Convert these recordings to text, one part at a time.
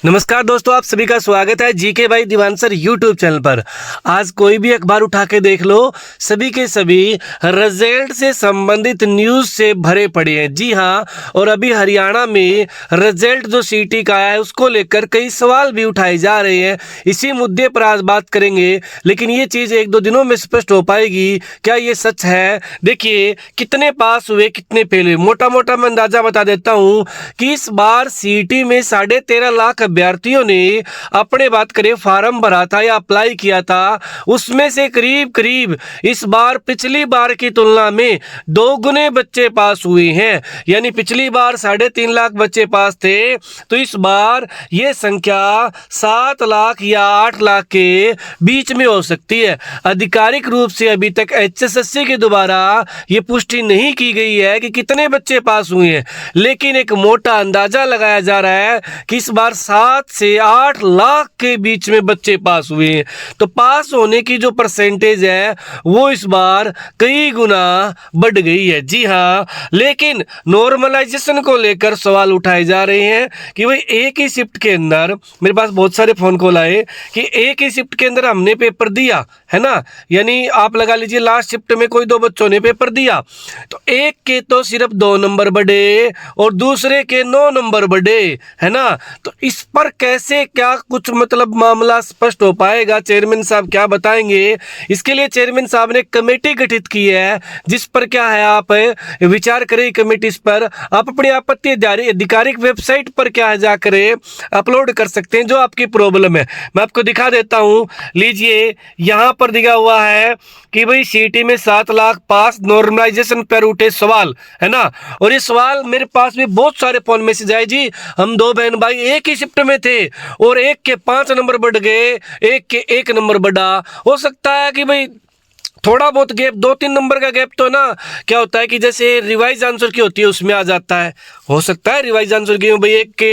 नमस्कार दोस्तों, आप सभी का स्वागत है जीके भाई दिवानसर यूट्यूब चैनल पर। आज कोई भी अखबार उठा के देख लो, सभी के सभी रिजल्ट से संबंधित न्यूज़ से भरे पड़े हैं। जी हाँ, और अभी हरियाणा में रिजल्ट जो सीटी का आया है उसको लेकर कई सवाल भी उठाए जा रहे हैं। इसी मुद्दे पर आज बात करेंगे, लेकिन ये चीज़ एक दो दिनों में स्पष्ट हो पाएगी। क्या ये सच है? देखिए, कितने पास हुए कितने फेल हुए, मोटा मोटा मैं अंदाजा बता देता हूँ कि इस बार सीटी में 13.5 लाख अभ्यर्थियों ने अपने बात करें फार्म भरा था या अप्लाई किया था, उसमें से करीब करीब इस बार पिछली बार की तुलना में 2 गुने बच्चे पास हुए हैं। यानी पिछली बार 3.5 लाख बच्चे पास थे, तो इस बार ये संख्या 7 लाख या 8 लाख के बीच में हो सकती है। आधिकारिक रूप से अभी तक एचएसएससी के द्वारा ये पुष्टि नहीं की गई है कि कितने बच्चे पास हुए हैं, लेकिन एक मोटा अंदाजा लगाया जा रहा है कि इस बार 7 से 8 लाख के बीच में बच्चे पास हुए हैं। तो पास होने की जो परसेंटेज है वो इस बार कई गुना बढ़ गई है। जी हाँ, लेकिन नॉर्मलाइजेशन को लेकर सवाल उठाए जा रहे हैं कि भाई एक ही शिफ्ट के अंदर, मेरे पास बहुत सारे फोन कॉल आए कि एक ही शिफ्ट के अंदर हमने पेपर दिया है ना, यानी आप लगा लीजिए लास्ट शिफ्ट में कोई 2 बच्चों ने पेपर दिया, तो एक के तो सिर्फ 2 नंबर बढ़े और दूसरे के 9 नंबर बढ़े, है ना। तो इस पर कैसे क्या कुछ मतलब मामला स्पष्ट हो पाएगा, चेयरमैन साहब क्या बताएंगे। इसके लिए चेयरमैन साहब ने कमेटी गठित की है, जिस पर क्या है आप विचार करें। कमेटी इस पर आप अपनी आपत्ति आधिकारिक वेबसाइट पर क्या है जाकर अपलोड कर सकते हैं जो आपकी प्रॉब्लम है। मैं आपको दिखा देता हूं, लीजिए यहाँ पर दिखा हुआ है कि भाई सीटी में 7 लाख पास, नॉर्मलाइजेशन पर उठे सवाल, है ना। और ये सवाल मेरे पास भी बहुत सारे फोन मैसेज आए जी, हम 2 बहन भाई एक ही शिफ्ट में थे और एक के 5 नंबर बढ़ गए, एक के 1 नंबर बढ़ा। हो सकता है कि भाई थोड़ा बहुत गैप, 2-3 नंबर का गैप तो ना क्या होता है कि जैसे रिवाइज आंसर की होती है उसमें आ जाता है। हो सकता है रिवाइज आंसर की भाई एक के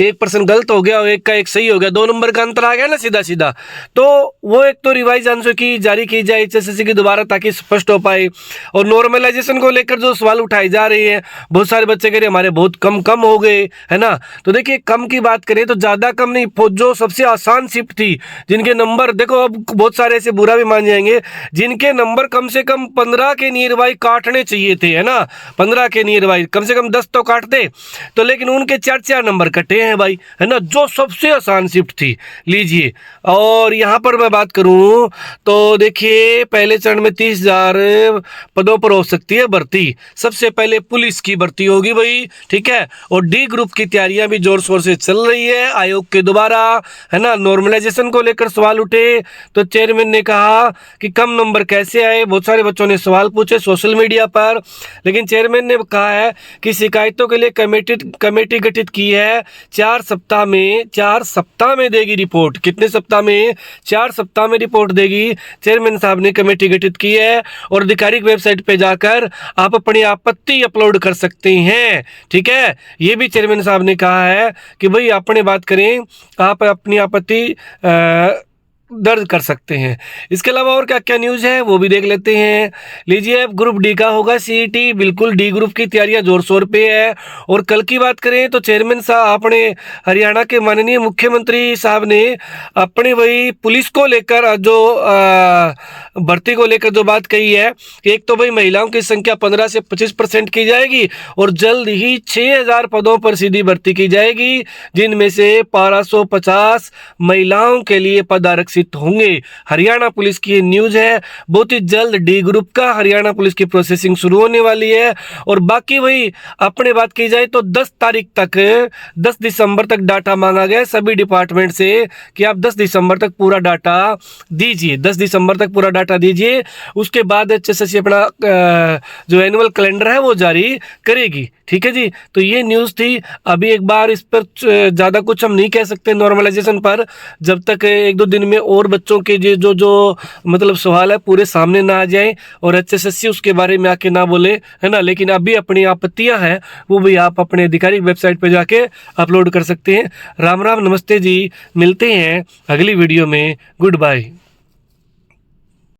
1% गलत हो गया और एक का 1 सही हो गया, 2 नंबर का अंतर आ गया ना सीधा सीधा, तो वो एक तो रिवाइज आंसर की जारी की जाए एचएसएससी के द्वारा ताकि स्पष्ट हो पाए। और नॉर्मलाइजेशन को लेकर जो सवाल उठाए जा रहे हैं, बहुत सारे बच्चे कह रहे हमारे बहुत कम हो गए, है ना। तो देखिए, कम की बात करें तो ज़्यादा कम नहीं, जो सबसे आसान शिफ्ट थी जिनके नंबर, देखो अब बहुत सारे ऐसे बुरा भी मान जाएंगे जिनके नंबर कम से कम 15 के नियर बाई काटने चाहिए थे, है ना, 15 के नियर बाई, कम से कम 10 तो काटते, तो लेकिन उनके 4 नंबर कटे हैं भाई, है ना, जो सबसे आसान शिफ्ट थी। लीजिए, और यहाँ पर मैं बात करूँ तो देखिए, पहले चरण में 30,000 पदों पर हो सकती है भर्ती। सबसे पहले पुलिस की भर्ती होगी भाई, ठीक है। और डी ग्रुप की तैयारियां भी जोर शोर से चल रही है आयोग के द्वारा, है ना। नॉर्मलाइजेशन को लेकर सवाल उठे तो चेयरमैन ने कहा कि कम नंबर कैसे आए, बहुत सारे बच्चों ने सवाल पूछे सोशल मीडिया पर, लेकिन चेयरमैन ने कहा है कि शिकायतों के लिए कमेटी गठित की है। 4 सप्ताह में देगी रिपोर्ट। कितने सप्ताह में? 4 सप्ताह में रिपोर्ट देगी। चेयरमैन साहब ने कमेटी गठित की है और आधिकारिक वेबसाइट पे जाकर आप अपनी आपत्ति अपलोड कर सकते हैं, ठीक है। ये भी चेयरमैन साहब ने कहा है कि भाई अपने बात करें, आप अपनी आपत्ति दर्ज कर सकते हैं। इसके अलावा और क्या क्या न्यूज़ है वो भी देख लेते हैं। लीजिए, ग्रुप डी का होगा सीईटी, बिल्कुल डी ग्रुप की तैयारियां जोर शोर पे है। और कल की बात करें तो चेयरमैन साहब अपने हरियाणा के माननीय मुख्यमंत्री साहब ने अपने वही पुलिस को लेकर जो भर्ती को लेकर जो बात कही है, एक तो भाई महिलाओं की संख्या 15 से 25% की जाएगी और जल्द ही 6,000 पदों पर सीधी भर्ती की जाएगी, जिनमें से 1250 महिलाओं के लिए पद आरक्षित होंगे। हरियाणा पुलिस की न्यूज़ है, बहुत ही जल्द डी ग्रुप का हरियाणा पुलिस की प्रोसेसिंग शुरू होने वाली है। और बाकी वही अपने बात की जाए तो 10 तारीख तक, 10 दिसंबर तक डाटा मांगा गया सभी डिपार्टमेंट से कि आप 10 दिसंबर तक पूरा डाटा दीजिए, 10 दिसंबर तक पूरा डाटा दीजिए। उसके बाद एचएसएससी अपना जो एनुअल कैलेंडर है वो जारी करेगी, ठीक है जी। तो ये न्यूज़ थी। अभी एक बार इस पर ज़्यादा कुछ हम नहीं कह सकते नॉर्मलाइजेशन पर, जब तक 1-2 दिन में और बच्चों के जो मतलब सवाल है पूरे सामने ना आ जाए और एचएसएससी उसके बारे में आके ना बोले, है ना। लेकिन अभी अपनी आपत्तियां हैं वो भी आप अपने आधिकारिक वेबसाइट पर जाके अपलोड कर सकते हैं। राम राम, नमस्ते जी, मिलते हैं अगली वीडियो में। Good bye.